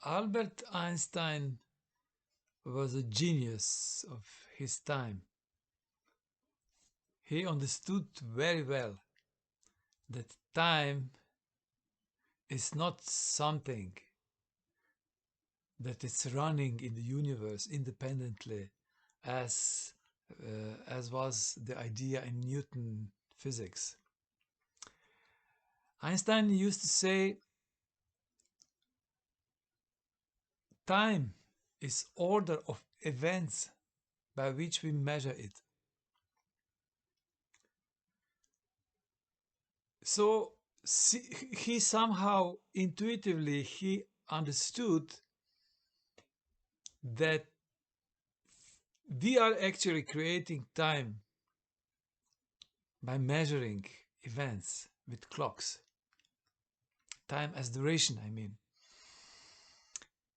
Albert Einstein was a genius of his time. He understood very well that time is not something that is running in the universe independently as as was the idea in Newton physics. Einstein used to say time is order of events by which we measure it. So he somehow intuitively he understood that we are actually creating time by measuring events with clocks. Time as duration, I mean.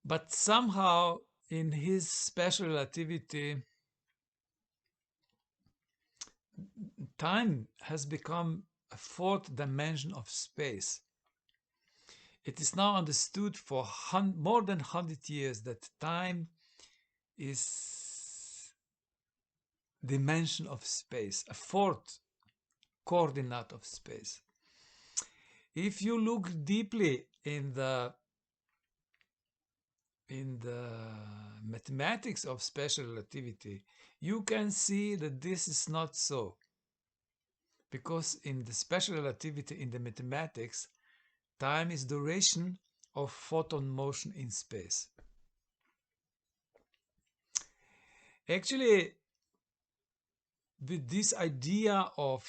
But somehow in his special relativity, time has become a fourth dimension of space. It is now understood for more than 100 years that time is dimension of space, a fourth coordinate of space. If you look deeply in the mathematics of special relativity, you can see that this is not so. Because in the special relativity, in the mathematics, time is duration of photon motion in space. Actually, with this idea of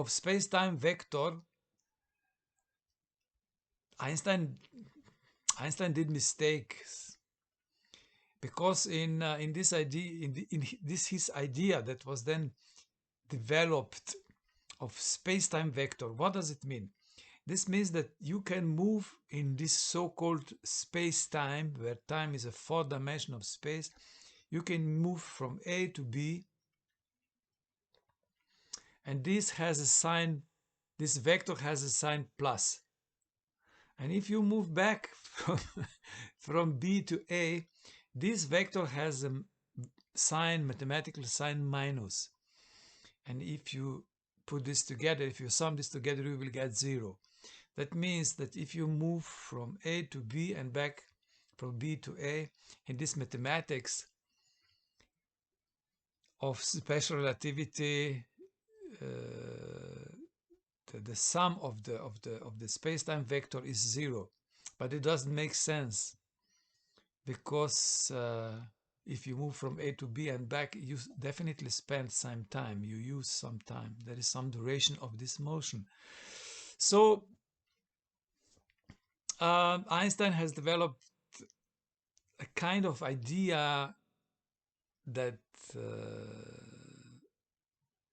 space-time vector, Einstein did mistakes, because in this idea, in this his idea that was then developed of space-time vector. What does it mean? This means that you can move in this so-called space-time, where time is a fourth dimension of space. You can move from A to B, and this has a sign, this vector has a sign plus. And if you move back from B to A, this vector has a sign, mathematical sign minus. And if you put this together, if you sum this together, you will get 0. That means that if you move from A to B and back from B to A, in this mathematics of special relativity, the sum of the space-time vector is 0. But it doesn't make sense, because if you move from A to B and back, you definitely spend some time, you use some time, there is some duration of this motion. So Einstein has developed a kind of idea that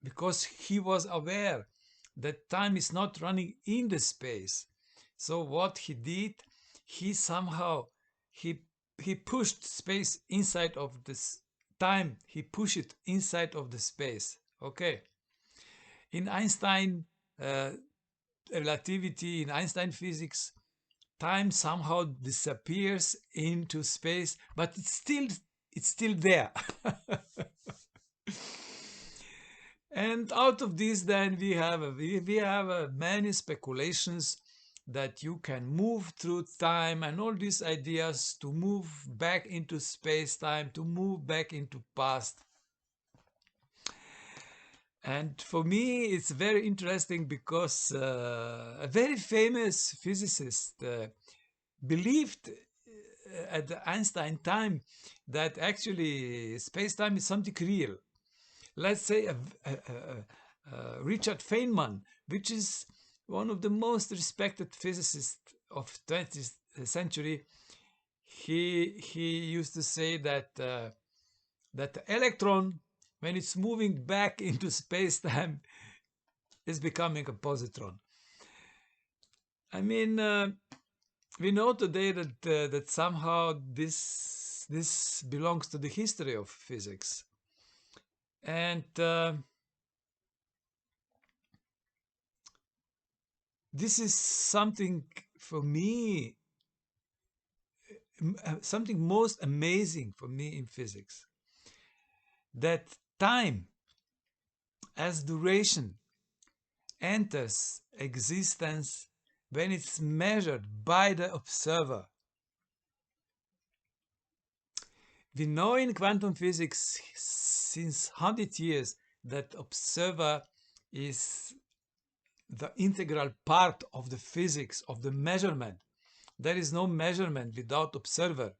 because he was aware that time is not running in the space, so what he did, he somehow he pushed space inside of this time, he pushed it inside of the space. Okay, in Einstein relativity, in Einstein physics, time somehow disappears into space, but it's still there. And out of this, then we have many speculations that you can move through time, and all these ideas to move back into space-time, to move back into past. And for me, it's very interesting because a very famous physicist believed at the Einstein time that actually space-time is something real. Let's say Richard Feynman, which is one of the most respected physicists of 20th century, he used to say that that the electron, when it's moving back into space-time, is becoming a positron. I mean, we know today that that somehow this belongs to the history of physics, and this is something for me something most amazing for me in physics, that time as duration enters existence when it's measured by the observer. We know in quantum physics since 100 years that observer is the integral part of the physics of the measurement. There is no measurement without observer.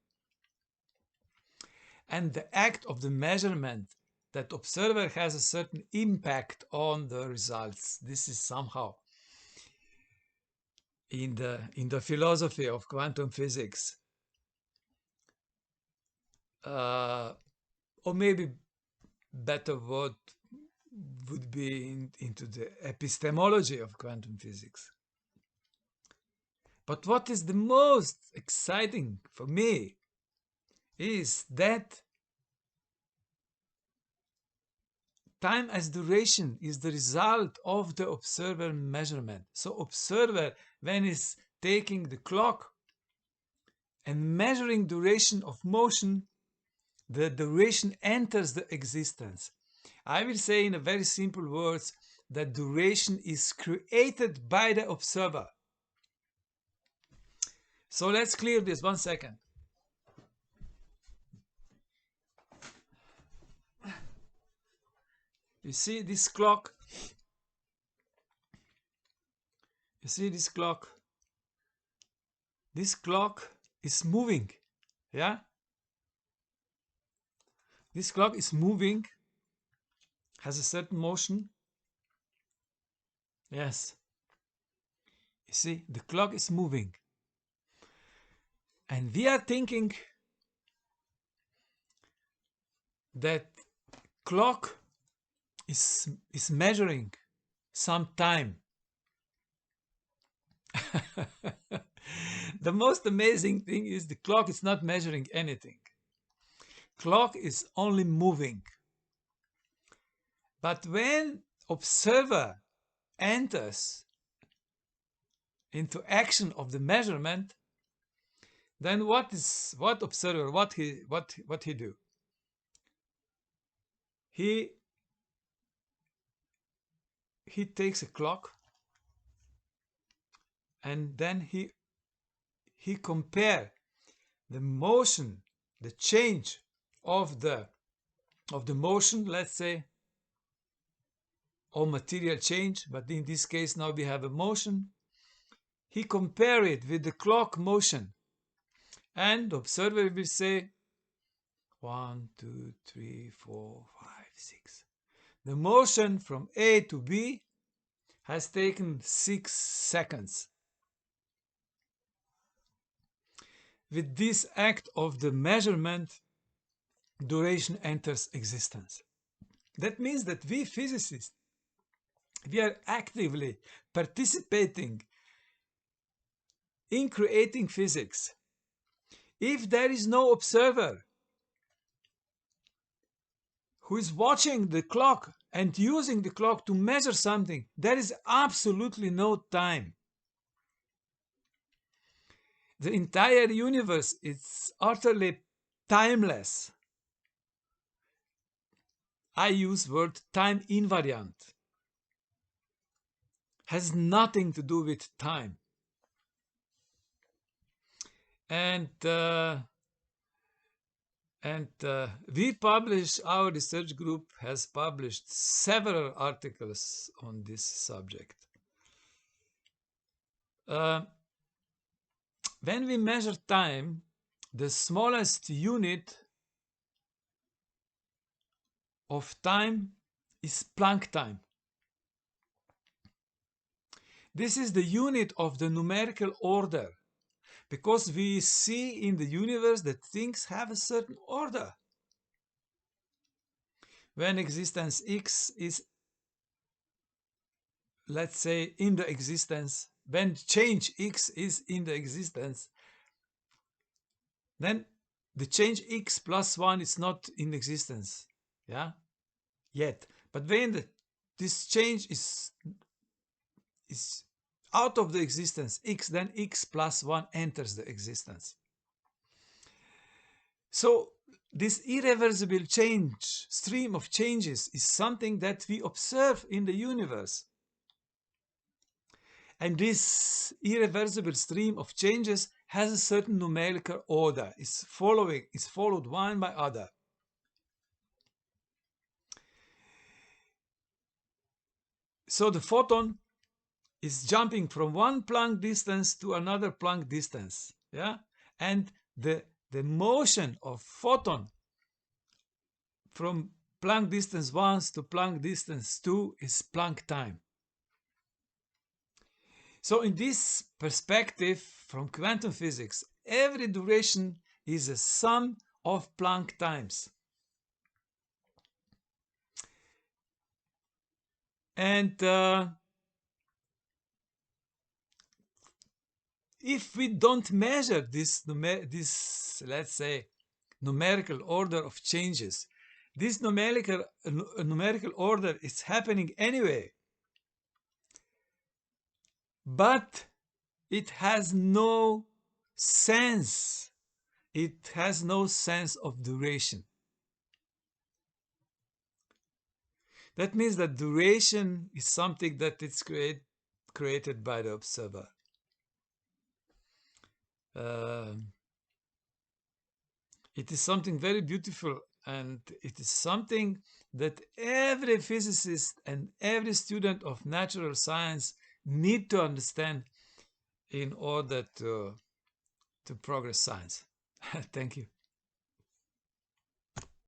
And the act of the measurement, that observer has a certain impact on the results. This is somehow in the philosophy of quantum physics. Or maybe better word would be into the epistemology of quantum physics. But what is the most exciting for me is that time as duration is the result of the observer measurement. So observer, when is taking the clock and measuring duration of motion, the duration enters the existence. I will say in a very simple words that duration is created by the observer. So let's clear this 1 second. You see this clock? You see this clock? This clock is moving, yeah? This clock is moving, has a certain motion. Yes. You see, the clock is moving. And we are thinking that clock is measuring some time. The most amazing thing is the clock is not measuring anything. Clock is only moving. But when observer enters into action of the measurement, then what observer, what he do? He takes a clock and then he compare the motion, the change of the motion, let's say, or material change, but in this case now we have a motion. He compare it with the clock motion, and the observer will say 1, 2, 3, 4, 5, 6. The motion from A to B has taken 6 seconds. With this act of the measurement, duration enters existence. That means that we physicists, we are actively participating in creating physics. If there is no observer who is watching the clock and using the clock to measure something, there is absolutely no time. The entire universe is utterly timeless. I use word time invariant. Has nothing to do with time. And we publish, our research group has published several articles on this subject. When we measure time, the smallest unit of time is Planck time. This is the unit of the numerical order, because we see in the universe that things have a certain order. When existence X is, let's say, in the existence, when change X is in the existence, then the change X plus 1 is not in existence, yeah, yet. But when this change is out of the existence X, then X plus 1 enters the existence. So this irreversible stream of changes, is something that we observe in the universe. And this irreversible stream of changes has a certain numerical order. It's followed one by other. So the photon is jumping from one Planck distance to another Planck distance. Yeah? And the motion of photon from Planck distance 1 to Planck distance 2 is Planck time. So in this perspective from quantum physics, every duration is a sum of Planck times. And if we don't measure this, let's say, numerical order of changes, this numerical order is happening anyway, but it has no sense. It has no sense of duration. That means that duration is something that is created by the observer. It is something very beautiful, and it is something that every physicist and every student of natural science need to understand in order to progress science. Thank you.